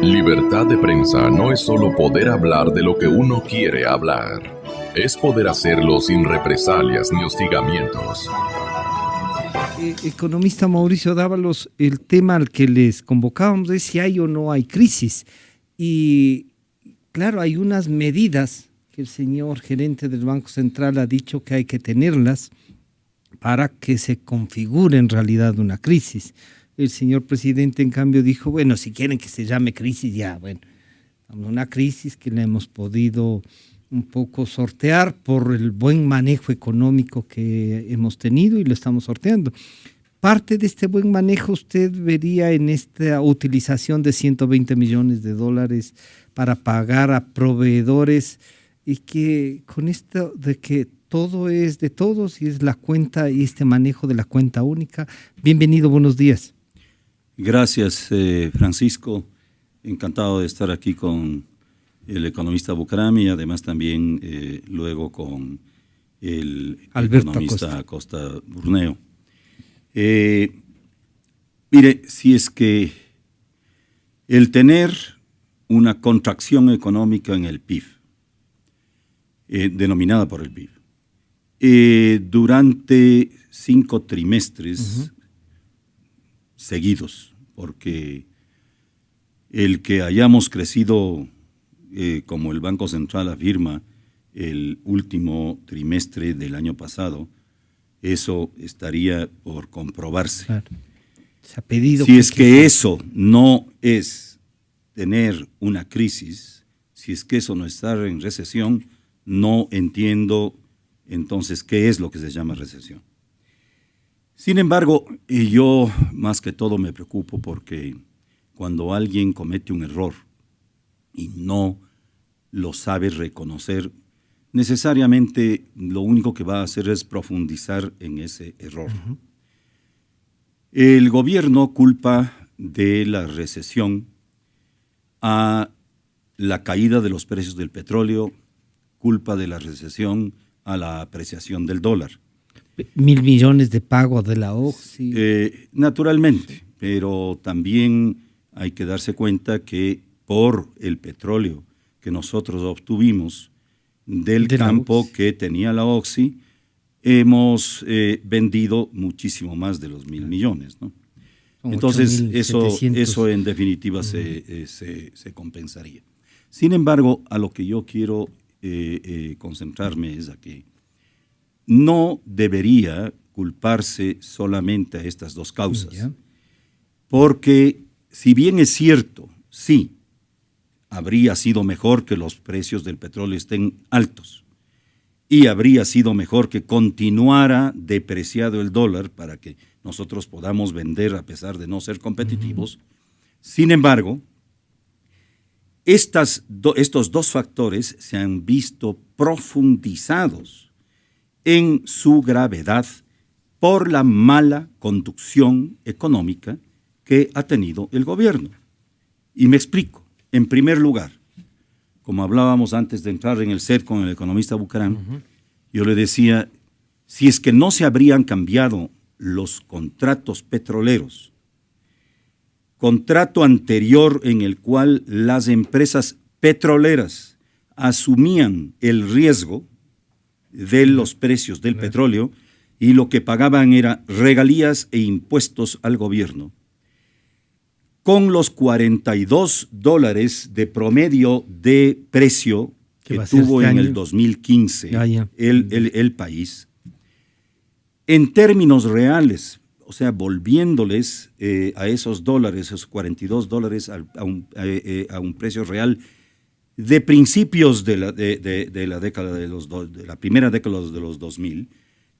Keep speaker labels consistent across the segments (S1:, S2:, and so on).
S1: Libertad de prensa no es solo poder hablar de lo que uno quiere hablar. Es poder hacerlo sin represalias ni hostigamientos.
S2: Economista Mauricio Dávalos, el tema al que les convocábamos es si hay o no hay crisis. Y claro, hay unas medidas que el señor gerente del Banco Central ha dicho que hay que tenerlas para que se configure en realidad una crisis. El señor presidente, en cambio, dijo, bueno, si quieren que se llame crisis, ya, bueno, una crisis que la hemos podido un poco sortear por el buen manejo económico que hemos tenido y lo estamos sorteando. Parte de este buen manejo usted vería en esta utilización de 120 millones de dólares para pagar a proveedores y que con esto de que todo es de todos y es la cuenta y este manejo de la cuenta única. Bienvenido, buenos días.
S3: Gracias, Francisco. Encantado de estar aquí con el economista Bucaram y además también luego con el
S2: Alberto
S3: economista Acosta Burneo. Mire, si es que el tener una contracción económica en el PIB, denominada por el PIB, durante 5 trimestres seguidos, porque el que hayamos crecido, como el Banco Central afirma, el último trimestre del año pasado, eso estaría por comprobarse. Claro.
S2: Se ha pedido
S3: si es que eso no es tener una crisis, si es que eso no es estar en recesión, no entiendo entonces qué es lo que se llama recesión. Sin embargo, yo más que todo me preocupo porque cuando alguien comete un error y no lo sabe reconocer, necesariamente lo único que va a hacer es profundizar en ese error. Uh-huh. El gobierno culpa de la recesión a la caída de los precios del petróleo, culpa de la recesión a la apreciación del dólar.
S2: 1.000 millones de pago de la OCSI.
S3: Naturalmente, pero también hay que darse cuenta que por el petróleo que nosotros obtuvimos del campo que tenía la OCSI, hemos vendido muchísimo más de los 1.000 millones, ¿no? Entonces, eso en definitiva se compensaría. Sin embargo, a lo que yo quiero concentrarme es a que no debería culparse solamente a estas dos causas, porque si bien es cierto, sí, habría sido mejor que los precios del petróleo estén altos y habría sido mejor que continuara depreciado el dólar para que nosotros podamos vender a pesar de no ser competitivos. Sin embargo, estos dos factores se han visto profundizados en su gravedad por la mala conducción económica que ha tenido el gobierno. Y me explico. En primer lugar, como hablábamos antes de entrar en el set con el economista Bucaram, yo le decía, si es que no se habrían cambiado los contratos petroleros, contrato anterior en el cual las empresas petroleras asumían el riesgo de los precios del petróleo y lo que pagaban era regalías e impuestos al gobierno. Con los $42 de promedio de precio que tuvo en el 2015 el país, en términos reales, o sea, volviéndoles a esos dólares, esos $42 a un precio real de principios de la década de la primera década de los 2000,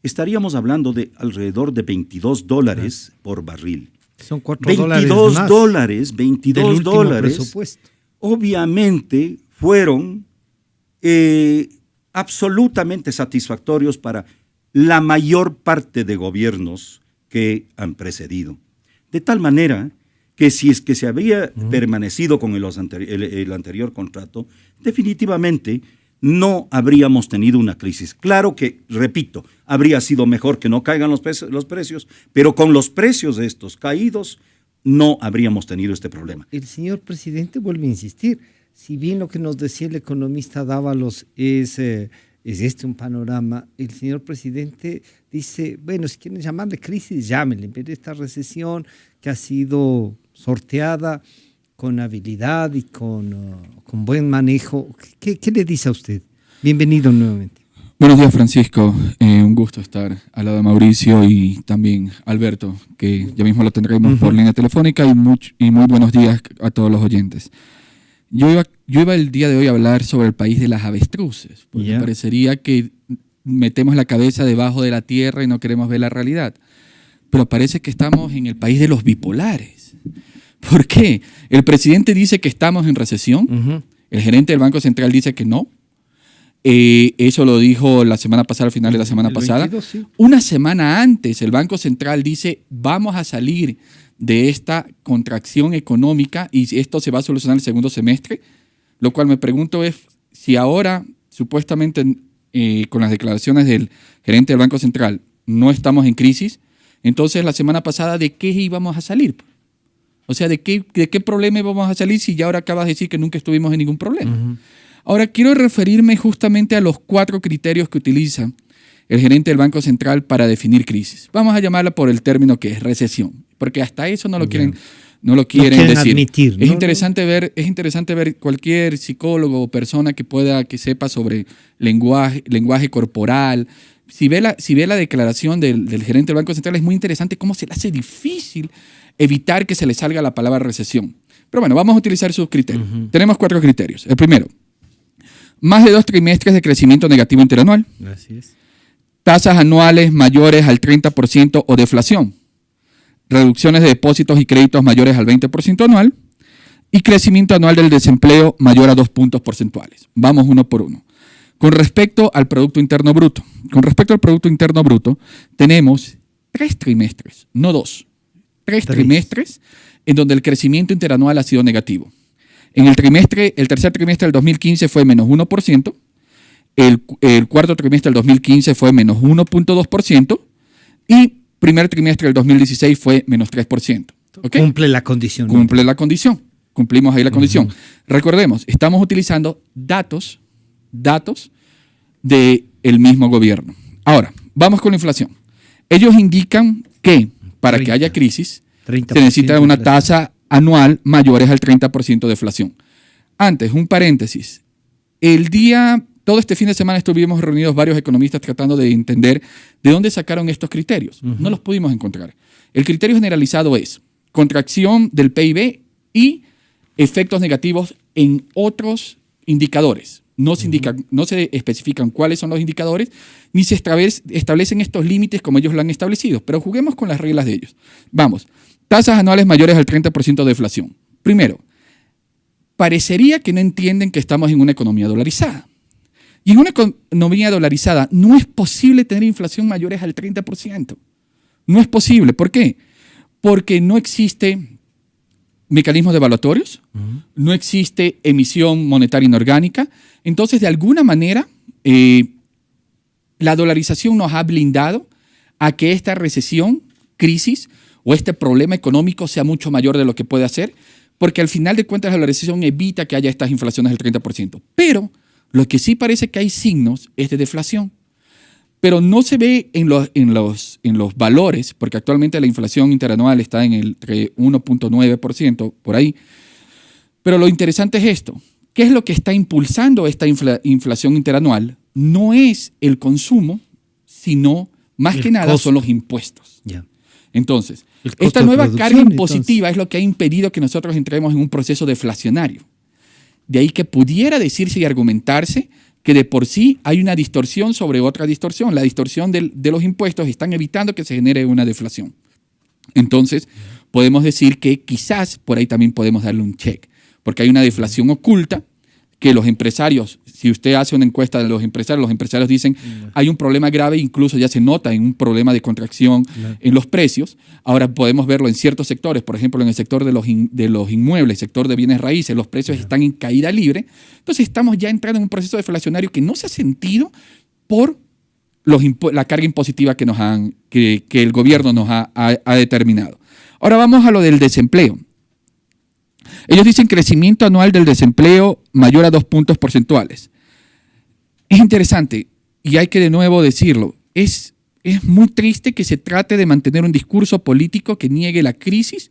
S3: estaríamos hablando de alrededor de $22 por barril.
S2: Son $22
S3: $22 obviamente fueron absolutamente satisfactorios para la mayor parte de gobiernos que han precedido. De tal manera que si es que se habría permanecido con el anterior contrato, definitivamente no habríamos tenido una crisis. Claro que, repito, habría sido mejor que no caigan los precios, pero con los precios de estos caídos, no habríamos tenido este problema.
S2: El señor presidente vuelve a insistir. Si bien lo que nos decía el economista Dávalos es un panorama, el señor presidente dice, bueno, si quieren llamarle crisis, llámenle, en vez de esta recesión que ha sido sorteada con habilidad y con buen manejo. ¿Qué le dice a usted? Bienvenido nuevamente.
S4: Buenos días, Francisco. Un gusto estar al lado de Mauricio y también Alberto, que ya mismo lo tendremos por línea telefónica, y muy buenos días a todos los oyentes. Yo iba el día de hoy a hablar sobre el país de las avestruces, porque parecería que metemos la cabeza debajo de la tierra y no queremos ver la realidad. Pero parece que estamos en el país de los bipolares. ¿Por qué? El presidente dice que estamos en recesión, el gerente del Banco Central dice que no. Eso lo dijo la semana pasada, al final de la semana pasada. 22, sí. Una semana antes, el Banco Central dice, vamos a salir de esta contracción económica y esto se va a solucionar el segundo semestre. Lo cual me pregunto es si ahora, supuestamente, con las declaraciones del gerente del Banco Central, no estamos en crisis, entonces la semana pasada, ¿de qué íbamos a salir? O sea, ¿de qué problema íbamos a salir si ya ahora acabas de decir que nunca estuvimos en ningún problema? Ahora, quiero referirme justamente a los 4 criterios que utiliza el gerente del Banco Central para definir crisis. Vamos a llamarla por el término que es recesión, porque hasta eso no lo quieren decir. Admitir, ¿no? Es interesante ver cualquier psicólogo o persona que sepa sobre lenguaje corporal. Si ve la declaración del gerente del Banco Central, es muy interesante cómo se le hace difícil evitar que se le salga la palabra recesión. Pero bueno, vamos a utilizar sus criterios. Tenemos 4 criterios. El primero, más de 2 trimestres de crecimiento negativo interanual.
S2: Así es.
S4: Tasas anuales mayores al 30% o deflación. Reducciones de depósitos y créditos mayores al 20% anual. Y crecimiento anual del desempleo mayor a 2 puntos porcentuales. Vamos uno por uno. Con respecto al Producto Interno Bruto. Tenemos 3 trimestres, no 2. 3 trimestres en donde el crecimiento interanual ha sido negativo. En el tercer trimestre del 2015 fue menos 1%, el cuarto trimestre del 2015 fue menos 1.2% y primer trimestre del 2016 fue menos 3%. ¿Okay?
S2: Cumple la condición.
S4: Cumplimos ahí la condición. Recordemos, estamos utilizando datos del mismo gobierno. Ahora, vamos con la inflación. Ellos indican que para que haya crisis se necesita una tasa anual mayores al 30% de deflación. Antes, un paréntesis. Todo este fin de semana estuvimos reunidos varios economistas tratando de entender de dónde sacaron estos criterios. No los pudimos encontrar. El criterio generalizado es contracción del PIB y efectos negativos en otros indicadores. No se especifican cuáles son los indicadores, ni se establecen estos límites como ellos lo han establecido, pero juguemos con las reglas de ellos. Vamos, tasas anuales mayores al 30% de deflación. Primero, parecería que no entienden que estamos en una economía dolarizada. Y en una economía dolarizada no es posible tener inflación mayores al 30%. No es posible. ¿Por qué? Porque no existe mecanismos devaluatorios, no existe emisión monetaria inorgánica. Entonces, de alguna manera, la dolarización nos ha blindado a que esta recesión, crisis o este problema económico sea mucho mayor de lo que puede hacer, porque al final de cuentas la dolarización evita que haya estas inflaciones del 30%. Pero lo que sí parece que hay signos es de deflación. Pero no se ve en los valores, porque actualmente la inflación interanual está entre 1.9%, por ahí. Pero lo interesante es esto. ¿Qué es lo que está impulsando esta inflación interanual? No es el consumo, sino más que nada son los impuestos. Yeah. Entonces, esta nueva carga impositiva es lo que ha impedido que nosotros entremos en un proceso deflacionario. De ahí que pudiera decirse y argumentarse que de por sí hay una distorsión sobre otra distorsión. La distorsión de los impuestos están evitando que se genere una deflación. Entonces, podemos decir que quizás por ahí también podemos darle un check, porque hay una deflación oculta que los empresarios, si usted hace una encuesta de los empresarios dicen hay un problema grave, incluso ya se nota en un problema de contracción en los precios. Ahora podemos verlo en ciertos sectores, por ejemplo en el sector de los inmuebles, sector de bienes raíces, los precios están en caída libre. Entonces estamos ya entrando en un proceso deflacionario que no se ha sentido por la carga impositiva que el gobierno nos ha determinado. Ahora vamos a lo del desempleo. Ellos dicen crecimiento anual del desempleo mayor a 2 puntos porcentuales. Es interesante, y hay que de nuevo decirlo, es muy triste que se trate de mantener un discurso político que niegue la crisis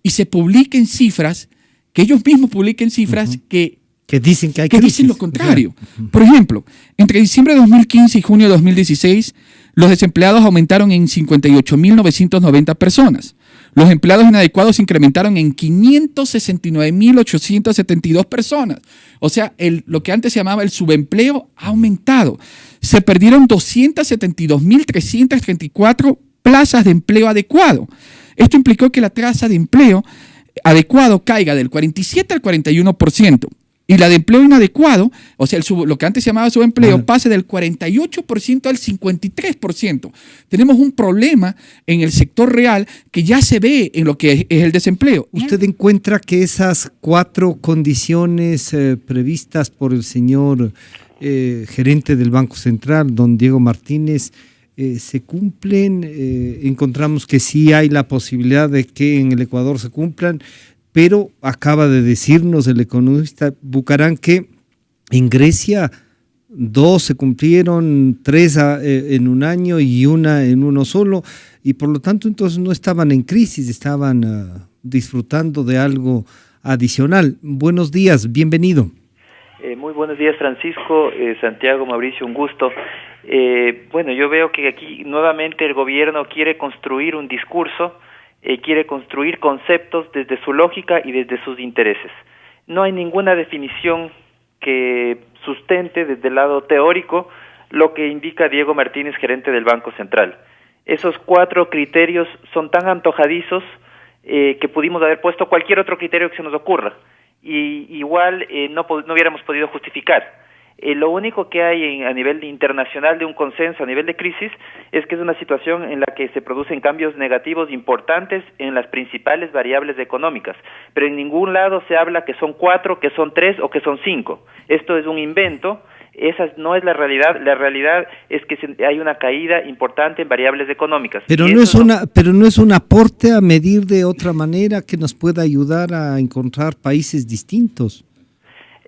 S4: y se publiquen cifras, que ellos mismos publiquen cifras que
S2: dicen que hay
S4: que
S2: crisis.
S4: dicen lo contrario. Por ejemplo, entre diciembre de 2015 y junio de 2016, los desempleados aumentaron en 58.990 personas. Los empleados inadecuados se incrementaron en 569.872 personas. O sea, lo que antes se llamaba el subempleo ha aumentado. Se perdieron 272.334 plazas de empleo adecuado. Esto implicó que la tasa de empleo adecuado caiga del 47 al 41%. Y la de empleo inadecuado, o sea, lo que antes se llamaba subempleo, pase del 48% al 53%. Tenemos un problema en el sector real que ya se ve en lo que es el desempleo.
S2: ¿Usted encuentra que esas 4 condiciones previstas por el señor gerente del Banco Central, don Diego Martínez, se cumplen? Encontramos que sí hay la posibilidad de que en el Ecuador se cumplan, pero acaba de decirnos el economista Bucaram que en Grecia 2 se cumplieron, 3 en un año y 1 en uno solo, y por lo tanto entonces no estaban en crisis, estaban disfrutando de algo adicional. Buenos días, bienvenido.
S5: Muy buenos días, Francisco, Santiago, Mauricio, un gusto. Bueno, yo veo que aquí nuevamente el gobierno quiere construir un discurso, quiere construir conceptos desde su lógica y desde sus intereses. No hay ninguna definición que sustente desde el lado teórico lo que indica Diego Martínez, gerente del Banco Central. Esos 4 criterios son tan antojadizos que pudimos haber puesto cualquier otro criterio que se nos ocurra y igual no hubiéramos podido justificar. Lo único que hay a nivel internacional de un consenso, a nivel de crisis, es que es una situación en la que se producen cambios negativos importantes en las principales variables económicas, pero en ningún lado se habla que son 4, que son 3 o que son 5. Esto es un invento. Esa no es la realidad es que hay una caída importante en variables económicas.
S2: Pero no es un aporte a medir de otra manera que nos pueda ayudar a encontrar países distintos.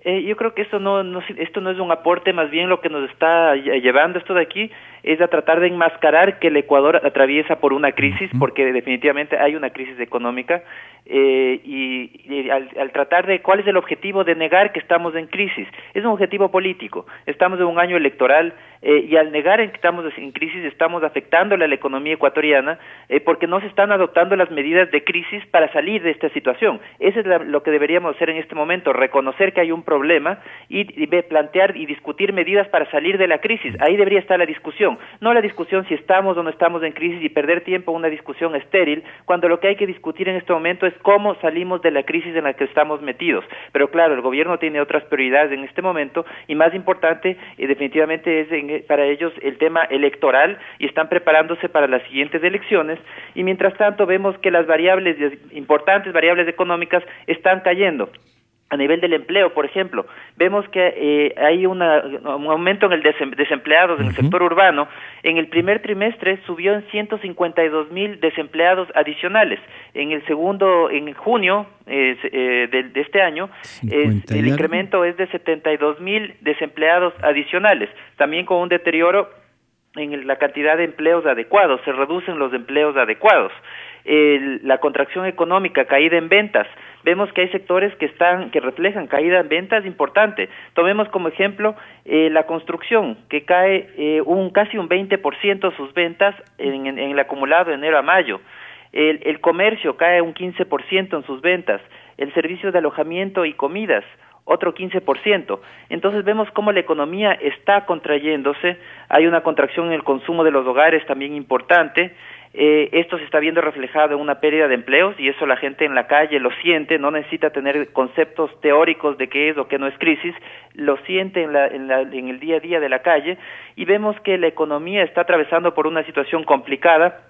S5: Yo creo que esto no es un aporte, más bien lo que nos está llevando esto de aquí es a tratar de enmascarar que el Ecuador atraviesa por una crisis, porque definitivamente hay una crisis económica, y al tratar de cuál es el objetivo de negar que estamos en crisis. Es un objetivo político, estamos en un año electoral, y al negar que estamos en crisis estamos afectándole a la economía ecuatoriana, porque no se están adoptando las medidas de crisis para salir de esta situación. Eso es lo que deberíamos hacer en este momento, reconocer que hay un problema y plantear y discutir medidas para salir de la crisis. Ahí debería estar la discusión, no la discusión si estamos o no estamos en crisis y perder tiempo en una discusión estéril, cuando lo que hay que discutir en este momento es cómo salimos de la crisis en la que estamos metidos. Pero claro, el gobierno tiene otras prioridades en este momento y más importante definitivamente es para ellos el tema electoral y están preparándose para las siguientes elecciones y mientras tanto vemos que las importantes variables económicas están cayendo. A nivel del empleo, por ejemplo, vemos que hay un aumento en el desempleados en el sector urbano. En el primer trimestre subió en 152,000 desempleados adicionales. En junio de este año, el incremento es de 72,000 desempleados adicionales, también con un deterioro en la cantidad de empleos adecuados, se reducen los empleos adecuados. La contracción económica, caída en ventas, vemos que hay sectores que reflejan caída en ventas importante. Tomemos como ejemplo la construcción, que cae casi un 20% sus ventas en el acumulado de enero a mayo. El comercio cae un 15% en sus ventas. El servicio de alojamiento y comidas, otro 15%. Entonces vemos cómo la economía está contrayéndose, hay una contracción en el consumo de los hogares también importante. Esto se está viendo reflejado en una pérdida de empleos y eso la gente en la calle lo siente, no necesita tener conceptos teóricos de qué es o qué no es crisis, lo siente en el día a día de la calle y vemos que la economía está atravesando por una situación complicada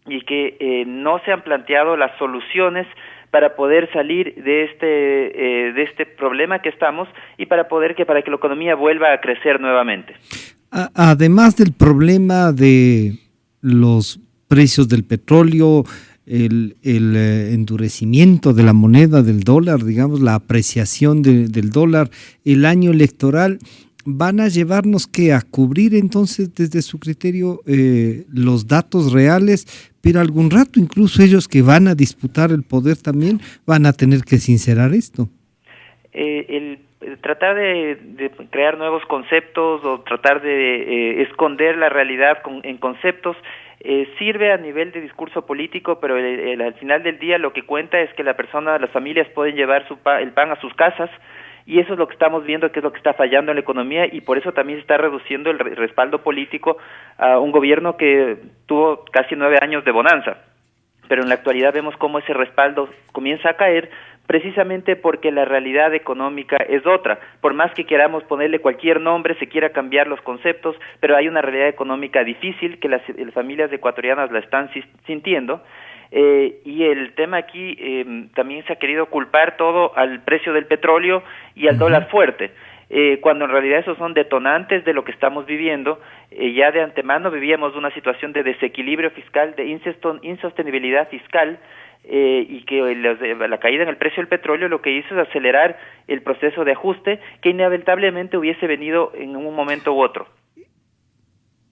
S5: y que no se han planteado las soluciones para poder salir de este problema que estamos y para que la economía vuelva a crecer nuevamente.
S2: Además del problema de los precios del petróleo, endurecimiento de la moneda del dólar, digamos, la apreciación del dólar, el año electoral, ¿van a llevarnos a cubrir entonces desde su criterio los datos reales? Pero algún rato incluso ellos que van a disputar el poder también van a tener que sincerar esto.
S5: El tratar de crear nuevos conceptos o tratar de esconder la realidad en conceptos sirve a nivel de discurso político, pero al final del día lo que cuenta es que las familias pueden llevar el pan a sus casas, y eso es lo que estamos viendo, que es lo que está fallando en la economía, y por eso también se está reduciendo el respaldo político a un gobierno que tuvo casi 9 años de bonanza. Pero en la actualidad vemos cómo ese respaldo comienza a caer, precisamente porque la realidad económica es otra. Por más que queramos ponerle cualquier nombre, se quiera cambiar los conceptos, pero hay una realidad económica difícil que las familias ecuatorianas la están sintiendo. Y el tema aquí también se ha querido culpar todo al precio del petróleo y al dólar fuerte, cuando en realidad esos son detonantes de lo que estamos viviendo. Ya de antemano vivíamos una situación de desequilibrio fiscal, de insostenibilidad fiscal, y que la caída en el precio del petróleo lo que hizo es acelerar el proceso de ajuste que inevitablemente hubiese venido en un momento u otro.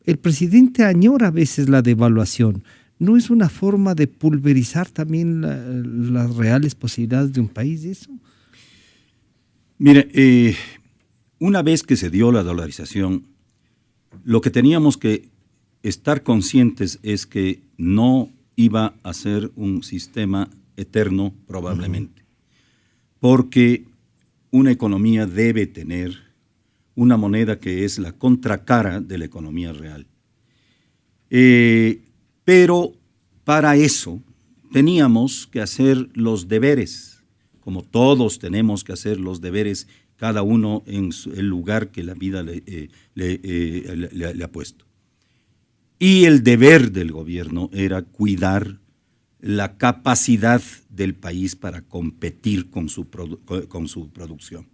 S2: El presidente añora a veces la devaluación. ¿No es una forma de pulverizar también las reales posibilidades de un país eso?
S3: Mire, una vez que se dio la dolarización, lo que teníamos que estar conscientes es que no iba a ser un sistema eterno probablemente, porque una economía debe tener una moneda que es la contracara de la economía real. Pero para eso teníamos que hacer los deberes, como todos tenemos que hacer los deberes, cada uno en el lugar que la vida le ha puesto. Y el deber del gobierno era cuidar la capacidad del país para competir con su producción.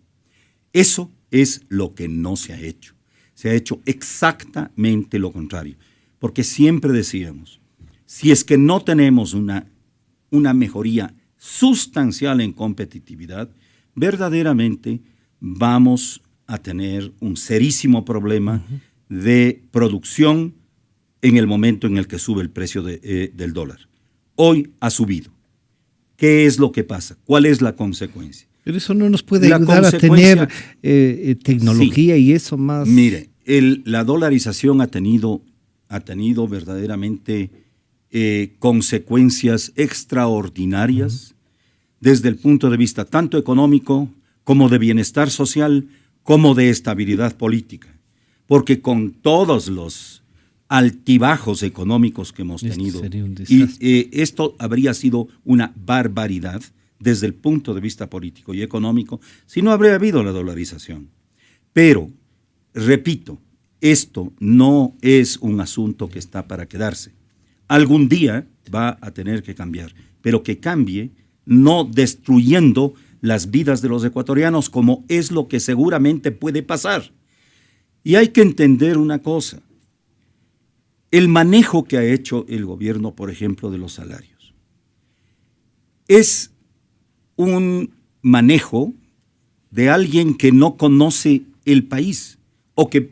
S3: Eso es lo que no se ha hecho. Se ha hecho exactamente lo contrario, porque siempre decíamos, si es que no tenemos una mejoría sustancial en competitividad, verdaderamente vamos a tener un serísimo problema de producción en el momento en el que sube el precio del dólar. Hoy ha subido. ¿Qué es lo que pasa? ¿Cuál es la consecuencia?
S2: Pero eso no nos puede ayudar a tener tecnología, sí, y eso más.
S3: Mire, la dolarización ha tenido verdaderamente consecuencias extraordinarias desde el punto de vista tanto económico como de bienestar social, como de estabilidad política. Porque con todos los altibajos económicos que hemos tenido, esto habría sido una barbaridad desde el punto de vista político y económico si no habría habido la dolarización. Pero, repito, esto no es un asunto que está para quedarse. Algún día va a tener que cambiar, pero que cambie no destruyendo las vidas de los ecuatorianos, como es lo que seguramente puede pasar. Y hay que entender una cosa, el manejo que ha hecho el gobierno, por ejemplo, de los salarios, es un manejo de alguien que no conoce el país o que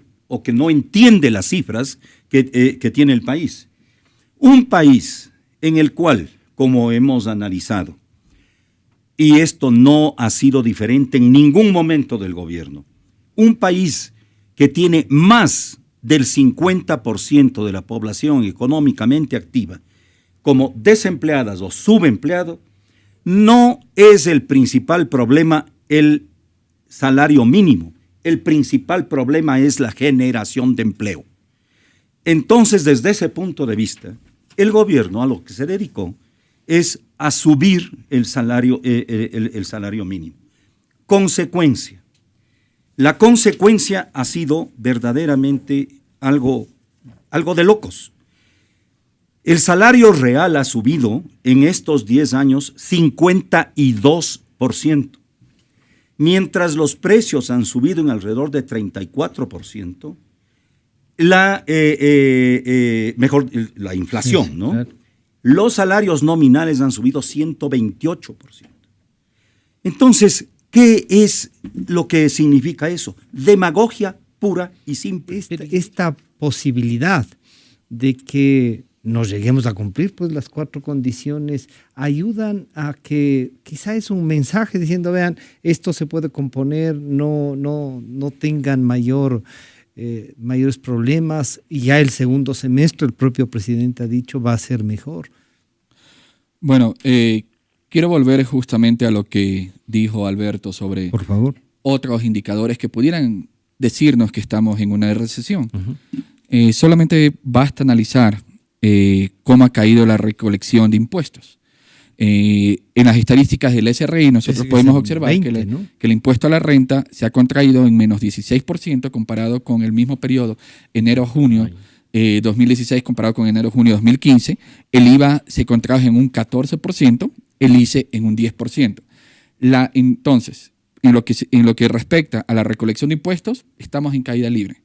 S3: no entiende las cifras que tiene el país. Un país en el cual, como hemos analizado, y esto no ha sido diferente en ningún momento del gobierno, un país que tiene más del 50% de la población económicamente activa como desempleadas o subempleados, no es el principal problema el salario mínimo. El principal problema es la generación de empleo. Entonces, desde ese punto de vista, el gobierno a lo que se dedicó es a subir el salario mínimo. Consecuencia. La consecuencia ha sido verdaderamente algo de locos. El salario real ha subido en estos 10 años 52%, mientras los precios han subido en alrededor de 34%. La inflación, ¿no? Los salarios nominales han subido 128%. Entonces, ¿qué es lo que significa eso? Demagogia pura y simple.
S2: Esta posibilidad de que nos lleguemos a cumplir pues las 4 condiciones ayudan a que quizá es un mensaje diciendo, vean, esto se puede componer, no tengan mayores problemas, y ya el segundo semestre, el propio presidente ha dicho, va a ser mejor.
S4: Bueno, quiero volver justamente a lo que dijo Alberto sobre,
S2: por favor,
S4: otros indicadores que pudieran decirnos que estamos en una recesión. Solamente basta analizar cómo ha caído la recolección de impuestos. En las estadísticas del SRI nosotros podemos observar 20, que el impuesto a la renta se ha contraído en menos 16% comparado con el mismo periodo enero-junio 2016 comparado con enero-junio 2015. El IVA se contrajo en un 14%, el ICE en un 10%. Entonces, en lo que respecta a la recolección de impuestos, estamos en caída libre.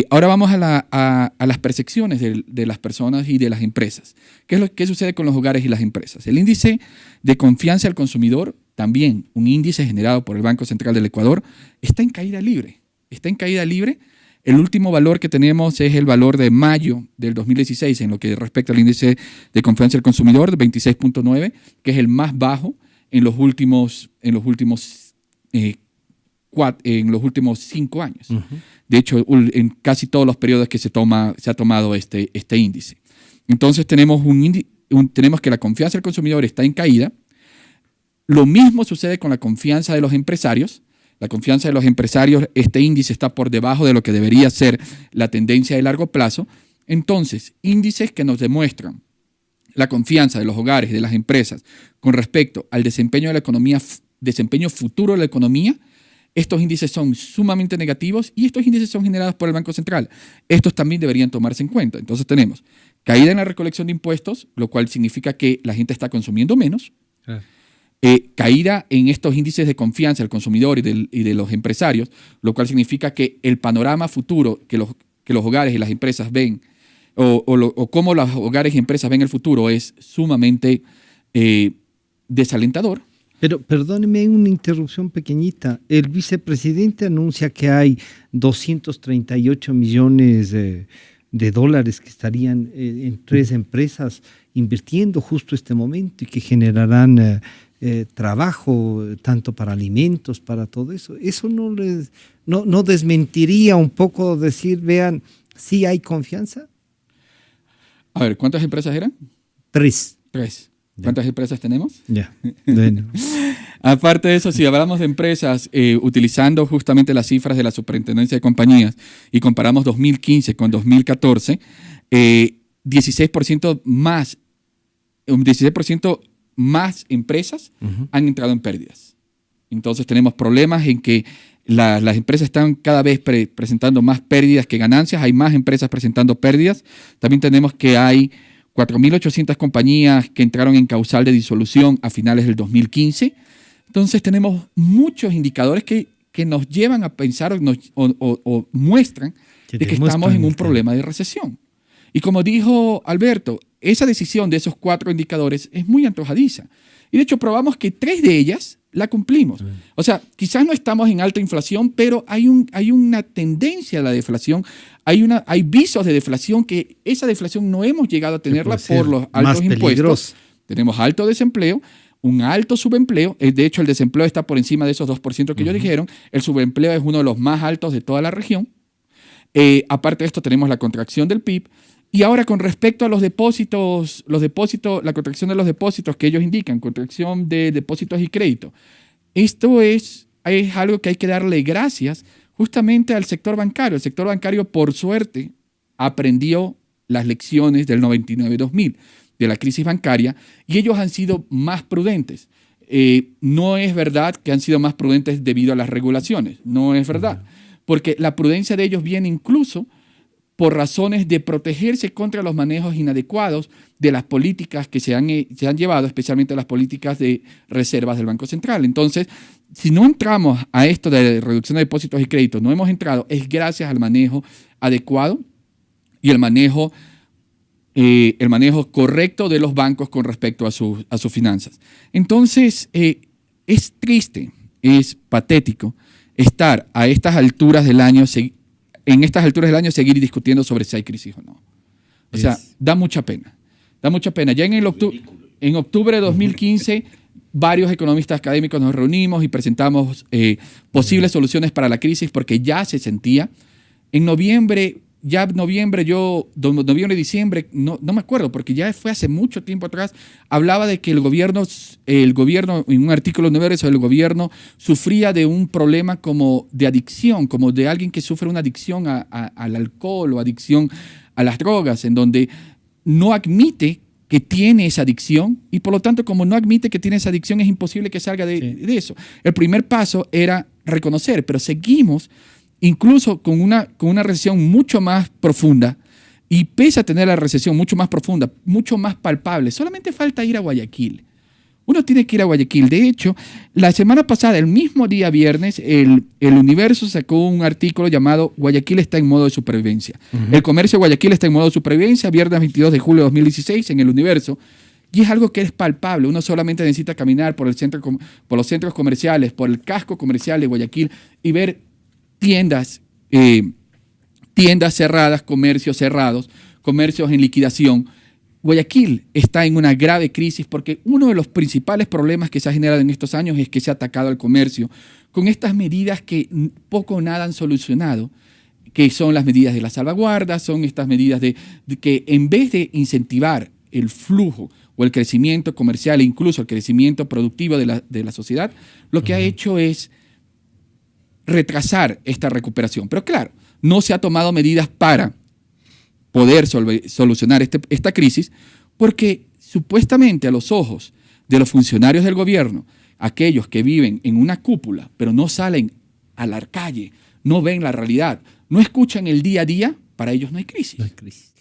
S4: Ahora vamos a las percepciones de las personas y de las empresas. ¿Qué sucede con los hogares y las empresas? El índice de confianza al consumidor, también un índice generado por el Banco Central del Ecuador, está en caída libre. Está en caída libre. El último valor que tenemos es el valor de mayo del 2016 en lo que respecta al índice de confianza al consumidor, de 26.9, que es el más bajo en los últimos 5 años. De hecho, en casi todos los periodos que se ha tomado este índice. Entonces tenemos que la confianza del consumidor está en caída. Lo mismo sucede con la confianza de los empresarios. La confianza de los empresarios, este índice está por debajo de lo que debería ser la tendencia de largo plazo. Entonces, índices que nos demuestran la confianza de los hogares, de las empresas, con respecto al desempeño de la economía, desempeño futuro de la economía, estos índices son sumamente negativos y estos índices son generados por el Banco Central. Estos también deberían tomarse en cuenta. Entonces tenemos caída en la recolección de impuestos, lo cual significa que la gente está consumiendo menos. Caída en estos índices de confianza del consumidor y de los empresarios, lo cual significa que el panorama futuro que los hogares y las empresas ven, o cómo los hogares y empresas ven el futuro, es sumamente desalentador.
S2: Pero perdóneme una interrupción pequeñita. El vicepresidente anuncia que hay 238 millones de dólares que estarían en 3 empresas invirtiendo justo este momento y que generarán trabajo tanto para alimentos, para todo eso. ¿Eso no desmentiría un poco decir, vean, sí hay confianza?
S4: A ver, ¿cuántas empresas eran?
S2: 3.
S4: ¿Cuántas empresas tenemos?
S2: Ya, bueno.
S4: Aparte de eso, si hablamos de empresas, utilizando justamente las cifras de la Superintendencia de Compañías y comparamos 2015 con 2014, 16% más empresas han entrado en pérdidas. Entonces tenemos problemas en que las empresas están cada vez presentando más pérdidas que ganancias. Hay más empresas presentando pérdidas. También tenemos que hay 4.800 compañías que entraron en causal de disolución a finales del 2015. Entonces tenemos muchos indicadores que nos llevan a pensar o muestran de que estamos en un problema de recesión. Y como dijo Alberto, esa decisión de esos 4 indicadores es muy antojadiza. Y de hecho probamos que 3 de ellas la cumplimos. O sea, quizás no estamos en alta inflación, pero hay una tendencia a la deflación. Hay visos de deflación que esa deflación no hemos llegado a tenerla por los altos impuestos. Tenemos alto desempleo, un alto subempleo. De hecho, el desempleo está por encima de esos 2% que ellos dijeron. El subempleo es uno de los más altos de toda la región. Aparte de esto, tenemos la contracción del PIB. Y ahora, con respecto a los depósitos, la contracción de los depósitos que ellos indican, contracción de depósitos y crédito. Esto es algo que hay que darle gracias justamente al sector bancario. El sector bancario, por suerte, aprendió las lecciones del 99-2000, de la crisis bancaria, y ellos han sido más prudentes. No es verdad que han sido más prudentes debido a las regulaciones. No es verdad. Porque la prudencia de ellos viene incluso por razones de protegerse contra los manejos inadecuados de las políticas que se han llevado, especialmente las políticas de reservas del Banco Central. Entonces, si no entramos a esto de reducción de depósitos y créditos, no hemos entrado, es gracias al manejo adecuado y el manejo el manejo correcto de los bancos con respecto a sus finanzas. Entonces, es triste, es patético estar a estas alturas del año, en estas alturas del año seguir discutiendo sobre si hay crisis o no. O sea, da mucha pena. Da mucha pena. Ya en octubre de 2015, varios economistas académicos nos reunimos y presentamos posibles soluciones para la crisis porque ya se sentía. En noviembre, diciembre, no me acuerdo, porque ya fue hace mucho tiempo atrás, hablaba de que el gobierno, en un artículo nuevo, el gobierno sufría de un problema como de adicción, como de alguien que sufre una adicción al alcohol o adicción a las drogas, en donde no admite que tiene esa adicción y por lo tanto, como no admite que tiene esa adicción, es imposible que salga de eso. El primer paso era reconocer, pero seguimos incluso con una recesión mucho más profunda y pese a tener la recesión mucho más profunda, mucho más palpable, solamente falta ir a Guayaquil. Uno tiene que ir a Guayaquil. De hecho, la semana pasada, el mismo día viernes, el Universo sacó un artículo llamado Guayaquil está en modo de supervivencia. El comercio de Guayaquil está en modo de supervivencia, viernes 22 de julio de 2016 en el Universo. Y es algo que es palpable. Uno solamente necesita caminar por los centros comerciales, por el casco comercial de Guayaquil y ver tiendas cerradas, comercios cerrados, comercios en liquidación. Guayaquil está en una grave crisis porque uno de los principales problemas que se ha generado en estos años es que se ha atacado al comercio con estas medidas que poco o nada han solucionado, que son las medidas de la salvaguarda, son estas medidas de que en vez de incentivar el flujo o el crecimiento comercial e incluso el crecimiento productivo de la sociedad, lo que ha hecho es retrasar esta recuperación. Pero claro, no se ha tomado medidas para poder solucionar esta crisis porque supuestamente a los ojos de los funcionarios del gobierno, aquellos que viven en una cúpula pero no salen a la calle, no ven la realidad, no escuchan el día a día, para ellos no hay crisis.
S2: No hay crisis.